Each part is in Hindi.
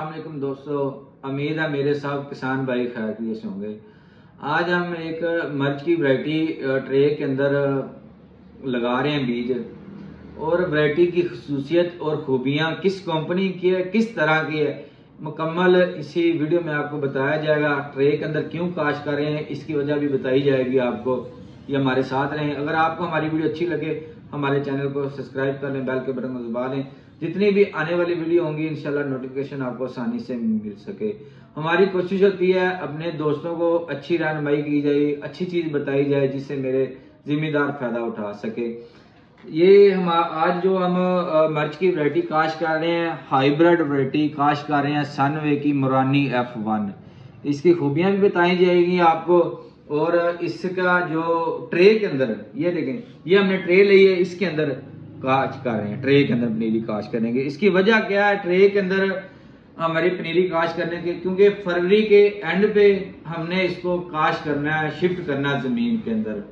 अस्सलामुअलैकुम दोस्तों, उम्मीद है मेरे सब किसान भाई खैरियत से होंगे। आज हम एक मर्च की वैरायटी ट्रे के अंदर लगा रहे हैं बीज, और वैरायटी की खसूसियत और खूबियाँ किस कंपनी की है, किस तरह की है, मुकम्मल इसी वीडियो में आपको बताया जाएगा। ट्रे के अंदर क्यों काश कर रहे हैं इसकी वजह भी बताई जाएगी आपको। ये हमारे साथ रहें। अगर आपको हमारी वीडियो अच्छी लगे हमारे चैनल को सब्सक्राइब कर लें, बेल के बटन को दबा लें। जितनी भी आने वाली वीडियो होंगी इंशाल्लाह नोटिफिकेशन आपको आसानी से मिल सके। हमारी कोशिश होती है अपने दोस्तों को अच्छी रहनुमाई की जाए, अच्छी चीज़ बताई जाए जिससे मेरे जिम्मेदार फायदा उठा सके। ये हम आज जो हम मर्च की वैरायटी काश कर रहे हैं, हाइब्रिड वैरायटी काश कर रहे हैं सनवे की मुरानी F1। इसकी खूबियां भी बताई जाएगी आपको। और इसका जो ट्रे के अंदर ये देखें, ये हमने ट्रे ली है, इसके अंदर काश कर रहे हैं। ट्रे के अंदर पनीरी काश करेंगे। इसकी वजह क्या है, ट्रे के अंदर हमारी पनीरी काश करने के, क्योंकि फरवरी के एंड पे हमने इसको काश करना है, शिफ्ट करना है जमीन के अंदर।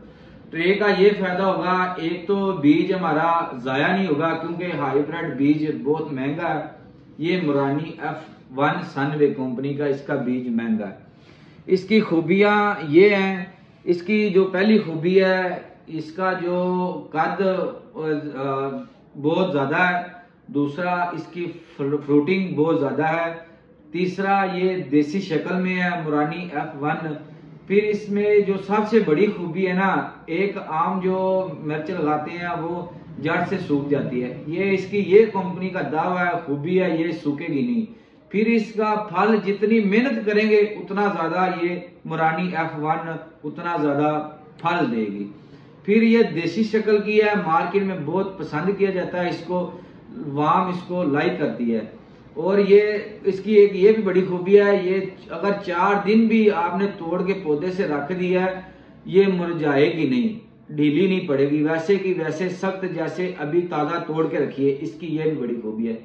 ट्रे का ये फायदा होगा, एक तो बीज हमारा जाया नहीं होगा क्योंकि हाइब्रिड बीज बहुत महंगा है। ये मुरानी F1 सनवे कंपनी का इसका बीज महंगा है। इसकी खूबियां ये हैं, इसकी जो पहली खूबी है इसका जो कद बहुत ज्यादा है। दूसरा इसकी फ्रूटिंग बहुत ज्यादा है। तीसरा ये देसी शक्ल में है मुरानी F1। फिर इसमें जो सबसे बड़ी खूबी है ना, एक आम जो मिर्च लगाते हैं वो जड़ से सूख जाती है। ये इसकी ये कंपनी का दावा है, खूबी है, ये सूखेगी नहीं। फिर इसका फल जितनी मेहनत करेंगे उतना ज्यादा ये मुरानी F1 उतना ज्यादा फल देगी। फिर ये देसी शक्ल की है, मार्केट में बहुत पसंद किया जाता है इसको, वाम इसको लाइक करती है। और ये इसकी एक ये भी बड़ी खूबी है, ये अगर 4 दिन भी आपने तोड़ के पौधे से रख दिया है ये मुरझाएगी नहीं, ढीली नहीं पड़ेगी, वैसे की वैसे सख्त जैसे अभी ताजा तोड़ के रखिए। इसकी ये भी बड़ी खूबी है।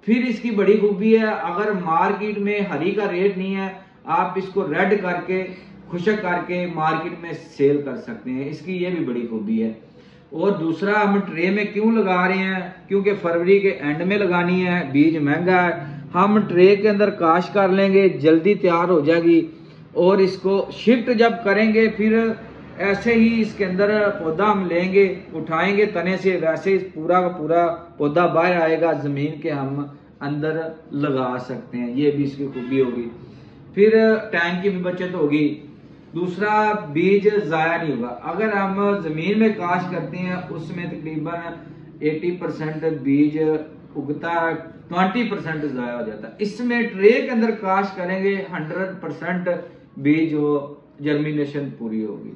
फिर इसकी बड़ी खूबी है, अगर मार्केट में हरी का रेट नहीं है आप इसको रेड करके खुशक करके मार्केट में सेल कर सकते हैं। इसकी ये भी बड़ी खूबी है। और दूसरा, हम ट्रे में क्यों लगा रहे हैं, क्योंकि फरवरी के एंड में लगानी है, बीज महंगा है। हम ट्रे के अंदर काश कर लेंगे, जल्दी तैयार हो जाएगी। और इसको शिफ्ट जब करेंगे फिर ऐसे ही इसके अंदर पौधा हम लेंगे, उठाएंगे तने से, वैसे ही पूरा का पूरा पौधा बाहर आएगा, जमीन के हम अंदर लगा सकते हैं। ये भी इसकी खूबी होगी। फिर टाइम की भी बचत होगी। दूसरा, बीज जाया नहीं होगा। अगर हम जमीन में काश करते हैं उसमें तकरीबन 80% बीज उगता है, 20% जाया हो जाता है। इसमें ट्रे के अंदर काश करेंगे 100% बीज हो, जर्मिनेशन पूरी होगी।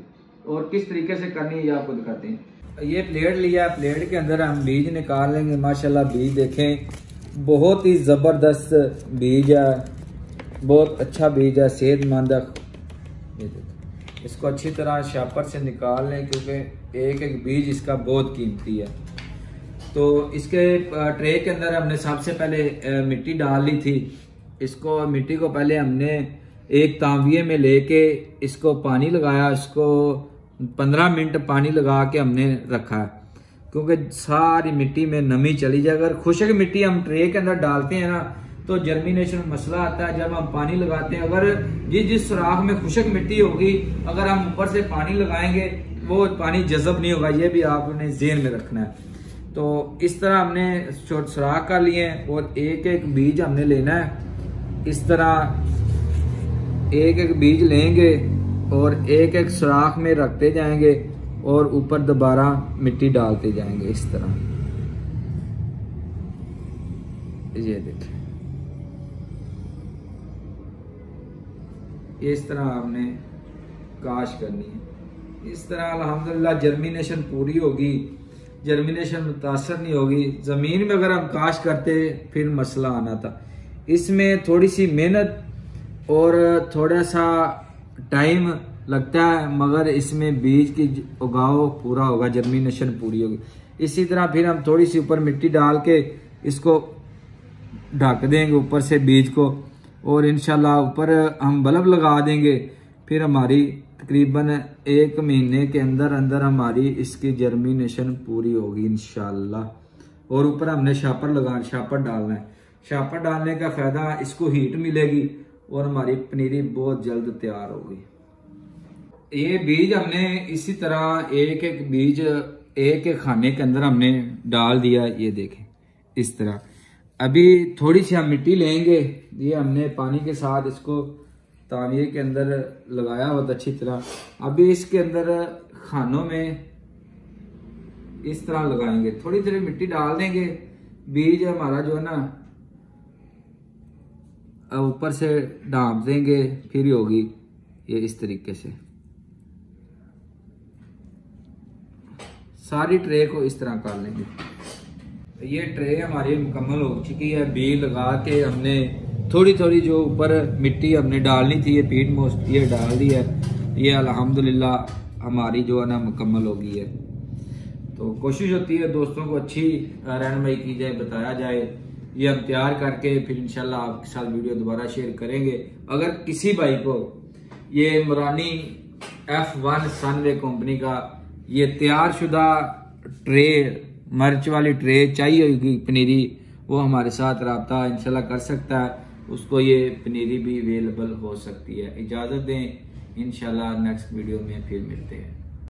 और किस तरीके से करनी है ये आपको दिखाते हैं। ये प्लेट लिया, प्लेट के अंदर हम बीज निकाल लेंगे। माशाल्लाह बीज देखें, बहुत ही जबरदस्त बीज है, बहुत अच्छा बीज है, सेहतमंद है। इसको अच्छी तरह शापर से निकाल लें क्योंकि एक एक बीज इसका बहुत कीमती है। तो इसके ट्रे के अंदर हमने सबसे पहले मिट्टी डाल ली थी। इसको मिट्टी को पहले हमने एक तांविये में लेके इसको पानी लगाया, इसको 15 मिनट पानी लगा के हमने रखा है क्योंकि सारी मिट्टी में नमी चली जाए। अगर खुशक मिट्टी हम ट्रे के अंदर डालते हैं ना तो जर्मिनेशन मसला आता है। जब हम पानी लगाते हैं, अगर जिस सुराख में खुशक मिट्टी होगी, अगर हम ऊपर से पानी लगाएंगे वो पानी जज़ब नहीं होगा। ये भी आपने ज़हन में रखना है। तो इस तरह हमने सुराख कर लिए हैं और एक एक बीज हमने लेना है। इस तरह एक एक बीज लेंगे और एक एक सुराख में रखते जाएंगे और ऊपर दोबारा मिट्टी डालते जाएंगे इस तरह। ये देखिए, इस तरह आपने काश करनी है। इस तरह अल्हम्दुलिल्लाह जर्मिनेशन पूरी होगी, जर्मिनेशन मुतासर नहीं होगी। ज़मीन में अगर हम काश करते फिर मसला आना था। इसमें थोड़ी सी मेहनत और थोड़ा सा टाइम लगता है, मगर इसमें बीज की उगाव पूरा होगा, जर्मिनेशन पूरी होगी। इसी तरह फिर हम थोड़ी सी ऊपर मिट्टी डाल के इसको ढक देंगे ऊपर से बीज को, और इंशाल्लाह ऊपर हम बल्ब लगा देंगे। फिर हमारी तकरीबन 1 महीने के अंदर अंदर हमारी इसकी जर्मिनेशन पूरी होगी इंशाल्लाह। और ऊपर हमने शापर डालना है। शापर डालने का फायदा, इसको हीट मिलेगी और हमारी पनीरी बहुत जल्द तैयार होगी। ये बीज हमने इसी तरह एक एक बीज एक एक खाने के अंदर हमने डाल दिया, ये देखें इस तरह। अभी थोड़ी सी हम मिट्टी लेंगे, ये हमने पानी के साथ इसको तानिए के अंदर लगाया बहुत अच्छी तरह। अभी इसके अंदर खानों में इस तरह लगाएंगे, थोड़ी थोड़ी मिट्टी डाल देंगे, बीज हमारा जो है ना ऊपर से ढांप देंगे, फिर होगी ये इस तरीके से। सारी ट्रे को इस तरह कर लेंगे। ये ट्रे हमारी मुकम्मल हो चुकी है। बीज लगा के हमने थोड़ी थोड़ी जो ऊपर मिट्टी हमने डालनी थी, ये पीट मोस्ट ये डाल दी है। ये अल्हम्दुलिल्लाह हमारी जो है ना मुकम्मल हो गई है। तो कोशिश होती है दोस्तों को अच्छी रहनुमाई की जाए, बताया जाए। ये हम तैयार करके फिर इंशाल्लाह आपके साथ वीडियो दोबारा शेयर करेंगे। अगर किसी भाई को ये मुरानी F1 सनवे कंपनी का ये तैयार शुदा ट्रे, मिर्च वाली ट्रे चाहिए होगी पनीरी, वो हमारे साथ रब्ता इंशाल्लाह कर सकता है, उसको ये पनीरी भी अवेलेबल हो सकती है। इजाज़त दें, इंशाल्लाह नेक्स्ट वीडियो में फिर मिलते हैं।